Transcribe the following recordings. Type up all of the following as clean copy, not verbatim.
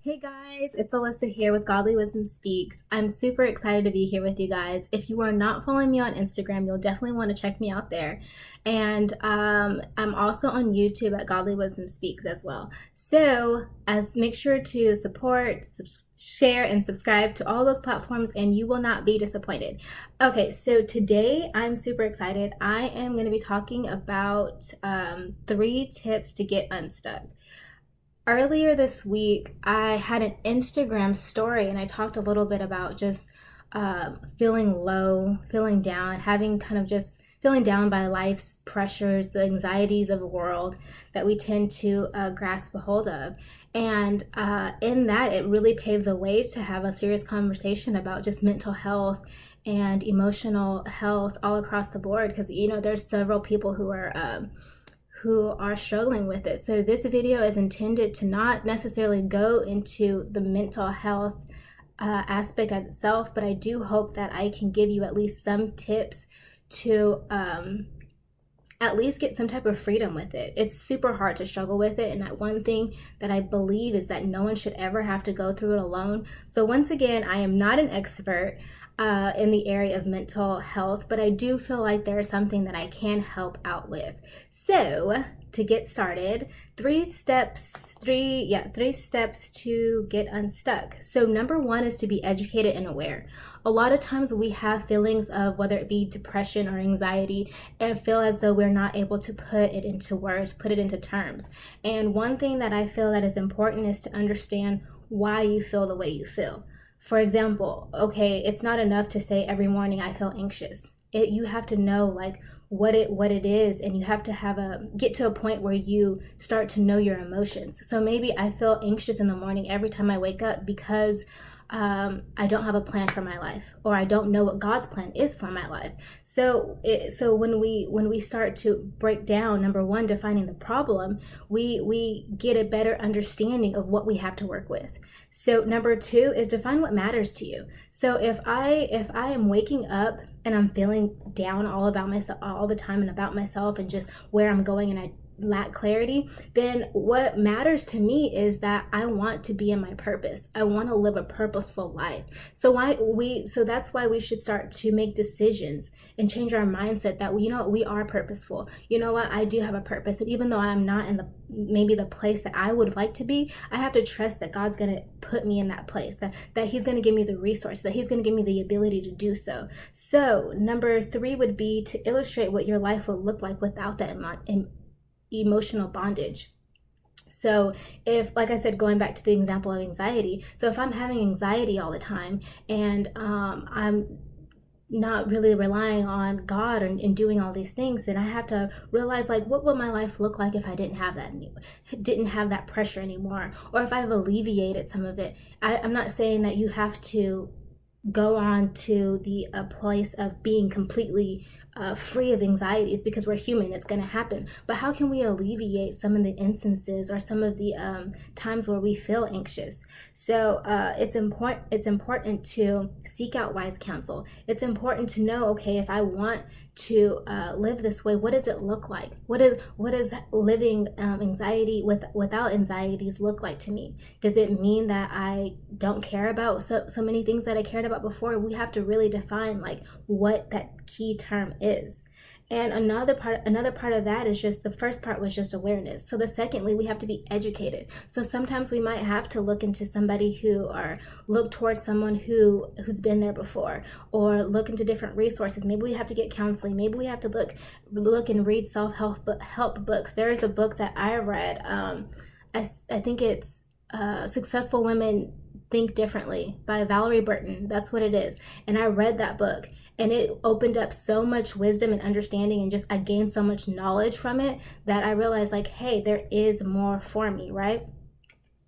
Hey guys, it's Alyssa here with Godly Wisdom Speaks. I'm super excited to be here with you guys. If you are not following me on Instagram, you'll definitely want to check me out there. And I'm also on YouTube at Godly Wisdom Speaks as well. So make sure to support, share, and subscribe to all those platforms, and you will not be disappointed. Okay, so today I'm super excited. I am going to be talking about 3 tips to get unstuck. Earlier this week, I had an Instagram story and I talked a little bit about just feeling low, feeling down, having kind of just feeling down by life's pressures, the anxieties of the world that we tend to grasp a hold of. And in that, it really paved the way to have a serious conversation about just mental health and emotional health all across the board. Because, there's several people who are struggling with it. So this video is intended to not necessarily go into the mental health aspect as itself, but I do hope that I can give you at least some tips to at least get some type of freedom with it. It's super hard to struggle with it, and that one thing that I believe is that no one should ever have to go through it alone. So once again, I am not an expert in the area of mental health, but I do feel like there is something that I can help out with. So to get started, 3 steps to get unstuck. So number 1 is to be educated and aware. A lot of times we have feelings of whether it be depression or anxiety and feel as though we're not able to put it into words, put it into terms. And one thing that I feel that is important is to understand why you feel the way you feel. For example, okay, it's not enough to say every morning I feel anxious. You have to know like what it is, and you have to get to a point where you start to know your emotions. So maybe I feel anxious in the morning every time I wake up because I don't have a plan for my life, or I don't know what God's plan is for my life. So when we start to break down, number 1, defining the problem, we get a better understanding of what we have to work with. So number 2 is define what matters to you. So if I am waking up and I'm feeling down all about myself all the time and about myself and just where I'm going, and I lack clarity, then what matters to me is that I want to be in my purpose. I want to live a purposeful life. So that's why we should start to make decisions and change our mindset that we are purposeful. You know what? I do have a purpose, and even though I'm not in maybe the place that I would like to be, I have to trust that God's going to put me in that place, that he's going to give me the resource, that he's going to give me the ability to do so. So number 3 would be to illustrate what your life would look like without that emotional bondage. So if, like I said, going back to the example of anxiety, so if I'm having anxiety all the time and I'm not really relying on God and doing all these things, then I have to realize, like, what would my life look like if I didn't have that pressure anymore, or if I've alleviated some of it. I'm not saying that you have to go on to the place of being completely free of anxieties, because we're human, it's going to happen. But how can we alleviate some of the instances or some of the times where we feel anxious? So it's important to seek out wise counsel. It's important to know, okay, if I want to live this way, what does it look like? What is living anxiety without anxieties look like to me? Does it mean that I don't care about so many things that I cared about before? We have to really define like what that key term is. And another part of that is just, the first part was just awareness. So secondly, we have to be educated. So sometimes we might have to look into somebody look towards someone who's been there before, or look into different resources. Maybe we have to get counseling. Maybe we have to look and read self-help books. There is a book that I read. I think it's Successful Women Think Differently by Valerie Burton. That's what it is. And I read that book, and it opened up so much wisdom and understanding, and just I gained so much knowledge from it that I realized, like, hey, there is more for me, right?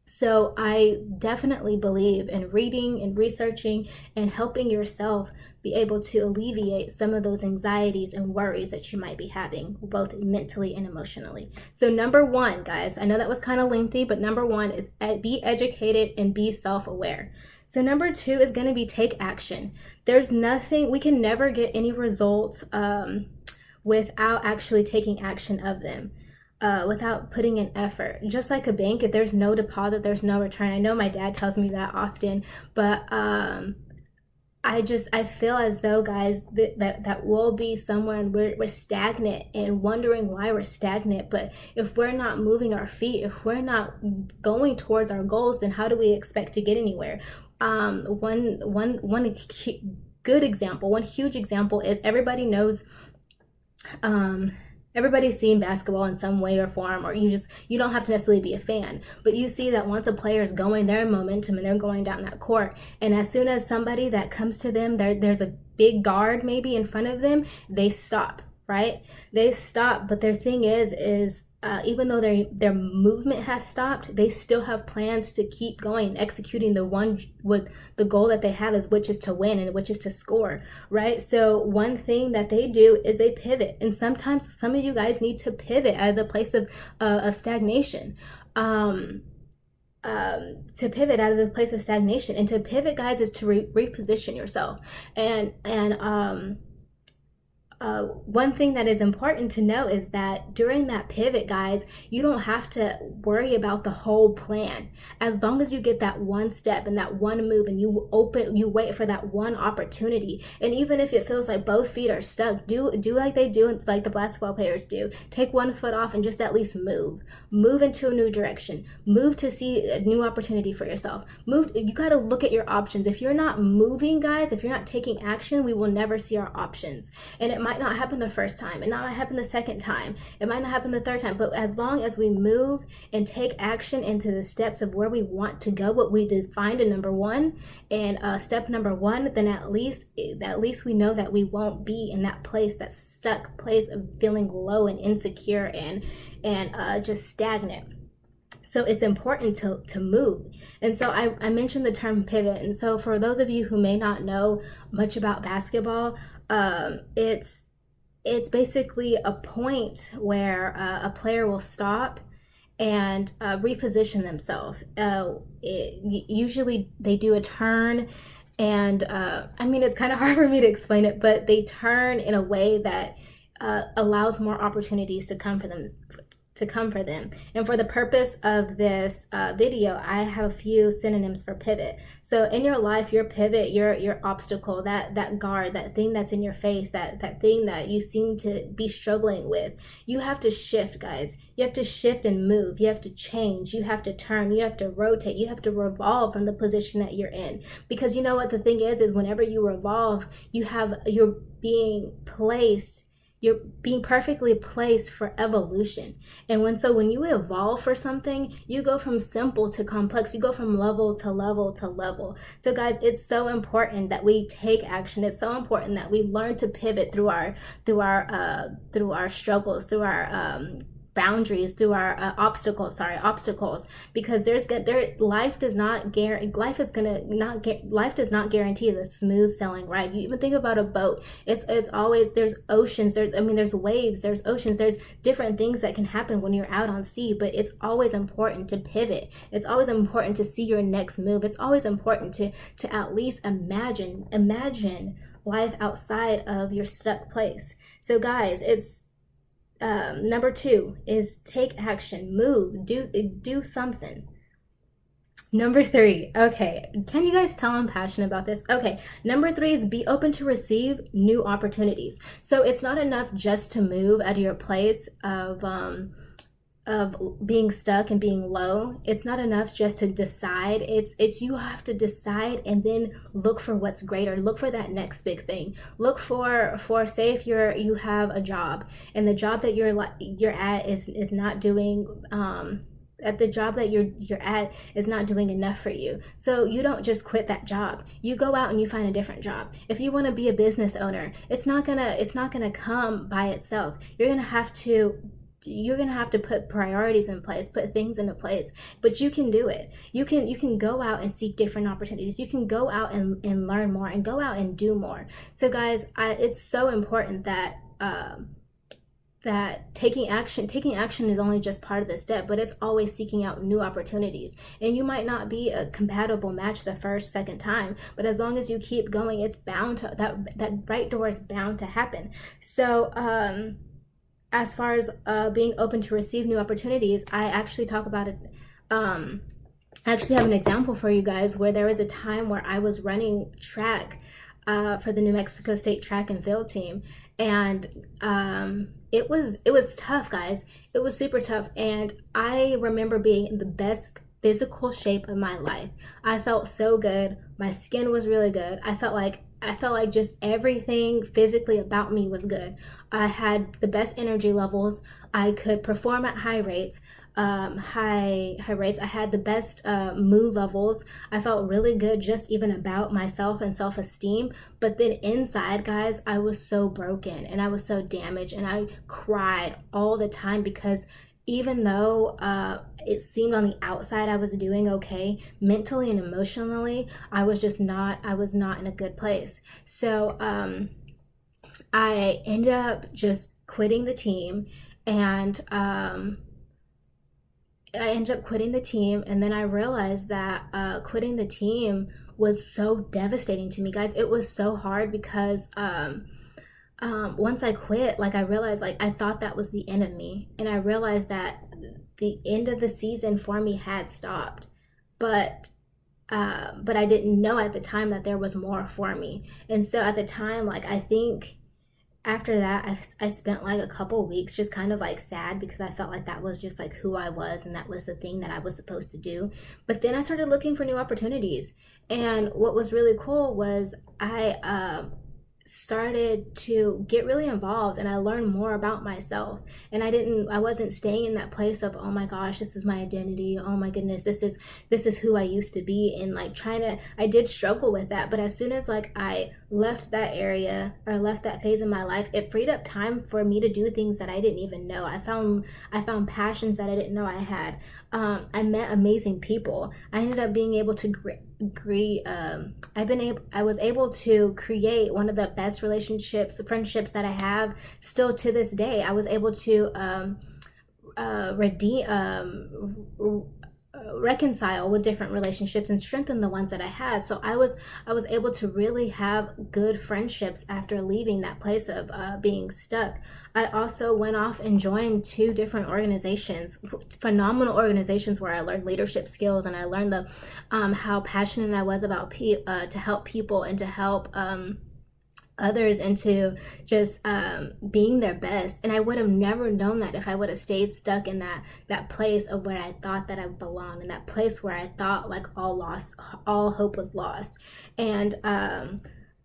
So I definitely believe in reading and researching and helping yourself be able to alleviate some of those anxieties and worries that you might be having, both mentally and emotionally. So number 1, guys, I know that was kind of lengthy, but number 1 is be educated and be self-aware. So number 2 is going to be take action. We can never get any results without actually taking action of them. without putting in effort. Just like a bank, if there's no deposit, there's no return. I know my dad tells me that often, but I feel as though, guys, that we'll be somewhere and we're stagnant and wondering why we're stagnant. But if we're not moving our feet, if we're not going towards our goals, then how do we expect to get anywhere? One good example, one huge example is everybody knows, everybody's seen basketball in some way or form, or you don't have to necessarily be a fan, but you see that once a player is going their momentum and they're going down that court, and as soon as somebody that comes to them, there's a big guard maybe in front of them, they stop, right? They stop, but their thing is even though their movement has stopped, they still have plans to keep going and executing the one with the goal that they have, is which is to win and which is to score, right? So one thing that they do is they pivot, and sometimes some of you guys need to pivot out of the place of stagnation. To pivot out of the place of stagnation, and to pivot, guys, is to reposition yourself. And one thing that is important to know is that during that pivot, guys, you don't have to worry about the whole plan. As long as you get that one step and that one move, and you wait for that one opportunity. And even if it feels like both feet are stuck, do like they do, like the basketball players do. Take one foot off and just at least move into a new direction, move to see a new opportunity for yourself. You got to look at your options. If you're not moving, guys, if you're not taking action, we will never see our options. And it might not happen the first time, it might not happen the second time, it might not happen the third time, but as long as we move and take action into the steps of where we want to go, what we defined in number one, and step number one, then at least we know that we won't be in that place, that stuck place of feeling low and insecure and just stagnant. So it's important to move. And so I mentioned the term pivot. And so for those of you who may not know much about basketball, it's basically a point where a player will stop and reposition themselves. Usually they do a turn, and I mean, it's kind of hard for me to explain it, but they turn in a way that allows more opportunities to come for them. And for the purpose of this video, I have a few synonyms for pivot. So in your life, your pivot, your obstacle, that guard, that thing that's in your face, that thing that you seem to be struggling with, you have to shift, guys. You have to shift and move. You have to change. You have to turn. You have to rotate. You have to revolve from the position that you're in. Because you know what the thing is whenever you revolve, you're being perfectly placed for evolution. And when you evolve for something, you go from simple to complex. You go from level to level to level. So guys, it's so important that we take action. It's so important that we learn to pivot through our struggles, through our boundaries, through our obstacles, because life does not guarantee the smooth sailing ride. You even think about a boat, it's always, there's oceans, there's waves, there's oceans, there's different things that can happen when you're out on sea, but it's always important to pivot. It's always important to see your next move. It's always important to at least imagine life outside of your stuck place. So guys, it's number two is take action, move, do something. Number three, okay, can you guys tell I'm passionate about this? Okay, number three is be open to receive new opportunities. So it's not enough just to move out of your place of being stuck and being low. It's not enough just to decide. It's you have to decide and then look for what's greater. Look for that next big thing. Look for say if you have a job and the job that you're at is not doing at the job that you're at is not doing enough for you. So you don't just quit that job. You go out and you find a different job. If you want to be a business owner, it's not gonna come by itself. You're gonna have to put priorities in place, put things into place, but you can do it. You can go out and seek different opportunities. You can go out and learn more and go out and do more. So guys, it's so important that taking action is only just part of the step, but it's always seeking out new opportunities. And you might not be a compatible match the second time, but as long as you keep going, it's bound to, that right door is bound to happen. So, as far as being open to receive new opportunities, I actually talk about it. I actually have an example for you guys where there was a time where I was running track for the New Mexico State track and field team, and it was tough, guys. It was super tough, and I remember being in the best physical shape of my life. I felt so good. My skin was really good. I felt like just everything physically about me was good. I had the best energy levels. I could perform at high rates. High rates. I had the best mood levels. I felt really good just even about myself and self-esteem. But then inside, guys, I was so broken and I was so damaged, and I cried all the time because even though it seemed on the outside I was doing okay, mentally and emotionally, I was not in a good place. So I ended up just quitting the team, and and then I realized that quitting the team was so devastating to me, guys. It was so hard because once I quit, like I realized, like I thought that was the end of me, and I realized that the end of the season for me had stopped, but but I didn't know at the time that there was more for me. And so at the time, like I think after that, I spent like a couple weeks just kind of like sad because I felt like that was just like who I was and that was the thing that I was supposed to do. But then I started looking for new opportunities. And what was really cool was I started to get really involved, and I learned more about myself. And I wasn't staying in that place of, oh my gosh, this is my identity, oh my goodness, this is who I used to be, and like trying to, I did struggle with that. But as soon as like I left that area or left that phase in my life, it freed up time for me to do things that I didn't even know. I found passions that I didn't know I had. I met amazing people. I ended up being able to I was able to create one of the best friendships that I have still to this day. I was able to redeem reconcile with different relationships and strengthen the ones that I had. So I was able to really have good friendships after leaving that place of being stuck. I also went off and joined two different organizations, phenomenal organizations, where I learned leadership skills, and I learned how passionate I was about to help people and to help others into just being their best. And I would have never known that if I would have stayed stuck in that place of where I thought that I belonged, in that place where I thought like all hope was lost. And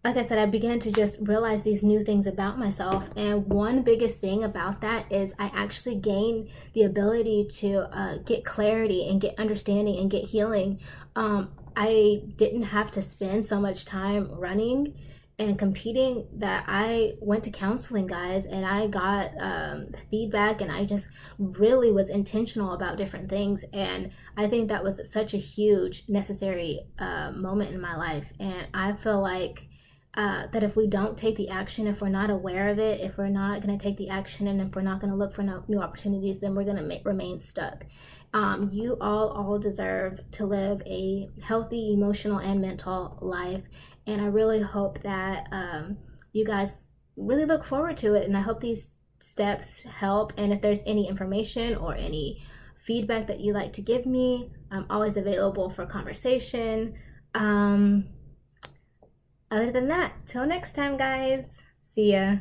like I said, I began to just realize these new things about myself. And one biggest thing about that is I actually gained the ability to get clarity and get understanding and get healing. I didn't have to spend so much time running and competing, that I went to counseling, guys, and I got feedback, and I just really was intentional about different things. And I think that was such a huge necessary moment in my life. And I feel like that if we don't take the action, if we're not aware of it, if we're not going to take the action, and if we're not going to look for new opportunities, then we're going to remain stuck. You all deserve to live a healthy emotional and mental life, and I really hope that you guys really look forward to it. And I hope these steps help. And if there's any information or any feedback that you'd like to give me, I'm always available for conversation. Other than that, till next time, guys. See ya.